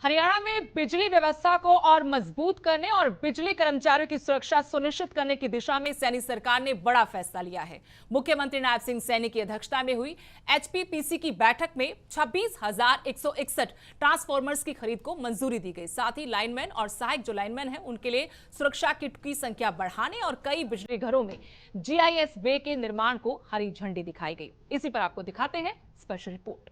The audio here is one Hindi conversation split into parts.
हरियाणा में बिजली व्यवस्था को और मजबूत करने और बिजली कर्मचारियों की सुरक्षा सुनिश्चित करने की दिशा में सैनी सरकार ने बड़ा फैसला लिया है। मुख्यमंत्री नायब सिंह सैनी की अध्यक्षता में हुई एचपीपीसी की बैठक में 26,161 ट्रांसफार्मर्स की खरीद को मंजूरी दी गई। साथ ही लाइनमैन और सहायक जो लाइनमैन हैं उनके लिए सुरक्षा किट की संख्या बढ़ाने और कई बिजली घरों में जीआईएस बे के निर्माण को हरी झंडी दिखाई गई। इसी पर आपको दिखाते हैं स्पेशल रिपोर्ट।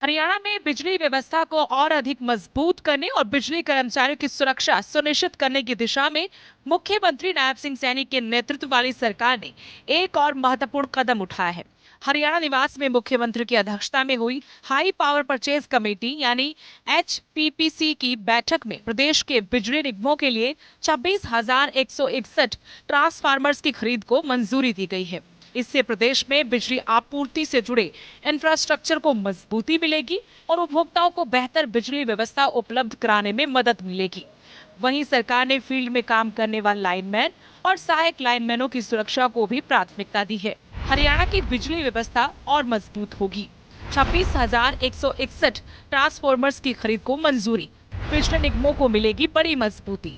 हरियाणा में बिजली व्यवस्था को और अधिक मजबूत करने और बिजली कर्मचारियों की सुरक्षा सुनिश्चित करने की दिशा में मुख्यमंत्री नायब सिंह सैनी के नेतृत्व वाली सरकार ने एक और महत्वपूर्ण कदम उठाया है। हरियाणा निवास में मुख्यमंत्री की अध्यक्षता में हुई हाई पावर परचेज कमेटी यानी एचपीपीसी की बैठक में प्रदेश के बिजली निगमों के लिए 26,161 ट्रांसफार्मर्स की खरीद को मंजूरी दी गई है। इससे प्रदेश में बिजली आपूर्ति से जुड़े इंफ्रास्ट्रक्चर को मजबूती मिलेगी और उपभोक्ताओं को बेहतर बिजली व्यवस्था उपलब्ध कराने में मदद मिलेगी। वहीं सरकार ने फील्ड में काम करने वाले लाइनमैन और सहायक लाइनमैनों की सुरक्षा को भी प्राथमिकता दी है। हरियाणा की बिजली व्यवस्था और मजबूत होगी। 26,161 ट्रांसफार्मर्स की खरीद को मंजूरी, बिजली निगमों को मिलेगी बड़ी मजबूती।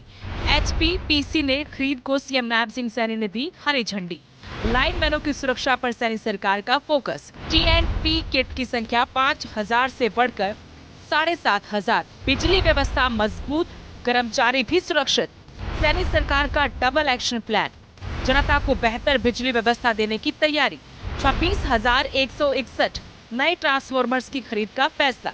एचपीपीसी ने खरीद को सीएम नायब सिंह सैनी ने दी हरी झंडी। लाइनमैनों की सुरक्षा पर सैनी सरकार का फोकस। टीएनपी किट की संख्या 5,000 से बढ़कर 7,500। बिजली व्यवस्था मजबूत, कर्मचारी भी सुरक्षित। सैनी सरकार का डबल एक्शन प्लान, जनता को बेहतर बिजली व्यवस्था देने की तैयारी। 26,161 नए ट्रांसफार्मर्स की खरीद का फैसला।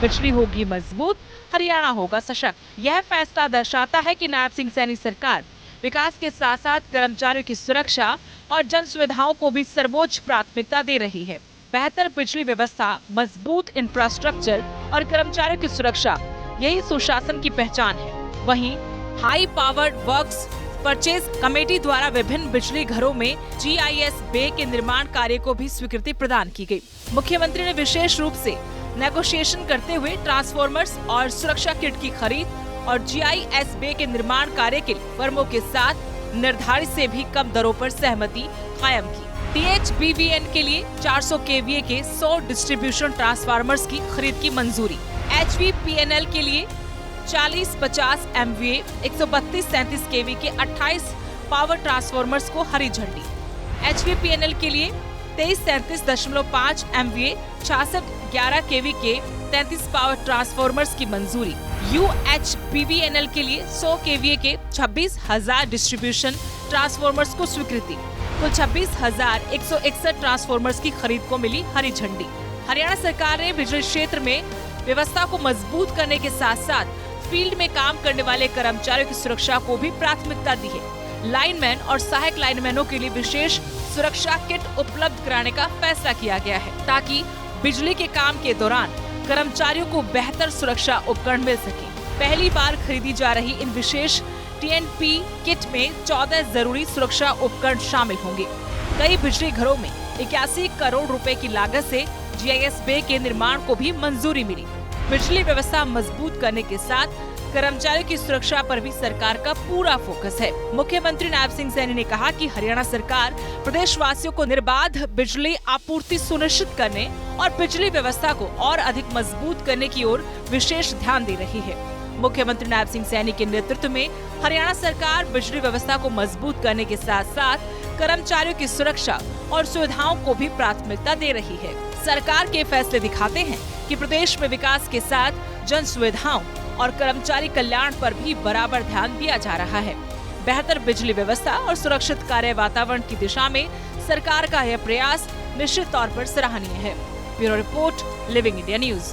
बिजली होगी मजबूत, हरियाणा होगा सशक्त। यह फैसला दर्शाता है कि नायब सिंह सैनी सरकार विकास के साथ साथ कर्मचारियों की सुरक्षा और जन सुविधाओं को भी सर्वोच्च प्राथमिकता दे रही है। बेहतर बिजली व्यवस्था, मजबूत इंफ्रास्ट्रक्चर और कर्मचारियों की सुरक्षा, यही सुशासन की पहचान है। वहीं high powered works purchase committee द्वारा विभिन्न बिजली घरों में जीआईएस बे के निर्माण कार्य को भी स्वीकृति प्रदान की गई। मुख्यमंत्री ने विशेष रूप से नेगोशिएशन करते हुए ट्रांसफार्मर्स और सुरक्षा किट की खरीद और जीआईएस बे के निर्माण कार्य के लिए फर्मों के साथ निर्धारित से भी कम दरों पर सहमति कायम की। टीएचबीवीएन के लिए 400 केवीए के 100 डिस्ट्रीब्यूशन ट्रांसफार्मर्स की खरीद की मंजूरी। एचवीपीएनएल के लिए 40-50 एमवीए 132-37 केवी के 28 पावर ट्रांसफार्मर्स को हरी झंडी। एचवीपीएनएल के लिए 23-37.5 एमवीए 66-11 केवी के 33 पावर ट्रांसफार्मर्स की मंजूरी। यूएचपीवीएनएल के लिए 100 केवीए के 26,000 डिस्ट्रीब्यूशन ट्रांसफार्मर्स को स्वीकृति। कुल 26,161 ट्रांसफार्मर्स की खरीद को मिली हरी झंडी। हरियाणा सरकार ने बिजली क्षेत्र में व्यवस्था को मजबूत करने के साथ साथ फील्ड में काम करने वाले कर्मचारियों की सुरक्षा को भी प्राथमिकता दी है। लाइनमैन और सहायक लाइनमैनों के लिए विशेष सुरक्षा किट उपलब्ध कराने का फैसला किया गया है ताकि बिजली के काम के दौरान कर्मचारियों को बेहतर सुरक्षा उपकरण मिल सके। पहली बार खरीदी जा रही इन विशेष टीएनपी किट में 14 जरूरी सुरक्षा उपकरण शामिल होंगे। कई बिजली घरों में 81 करोड़ रुपए की लागत से जीआईएस बे के निर्माण को भी मंजूरी मिली। बिजली व्यवस्था मजबूत करने के साथ कर्मचारियों की सुरक्षा पर भी सरकार का पूरा फोकस है। मुख्यमंत्री नायब सिंह सैनी ने कहा कि हरियाणा सरकार प्रदेशवासियों को निर्बाध बिजली आपूर्ति सुनिश्चित करने और बिजली व्यवस्था को और अधिक मजबूत करने की ओर विशेष ध्यान दे रही है। मुख्यमंत्री नायब सिंह सैनी के नेतृत्व में हरियाणा सरकार बिजली व्यवस्था को मजबूत करने के साथ साथ कर्मचारियों की सुरक्षा और सुविधाओं को भी प्राथमिकता दे रही है। सरकार के फैसले दिखाते हैं कि प्रदेश में विकास के साथ जन सुविधाओं और कर्मचारी कल्याण पर भी बराबर ध्यान दिया जा रहा है। बेहतर बिजली व्यवस्था और सुरक्षित कार्य वातावरण की दिशा में सरकार का यह प्रयास निश्चित तौर पर सराहनीय है। Bureau report, living India news.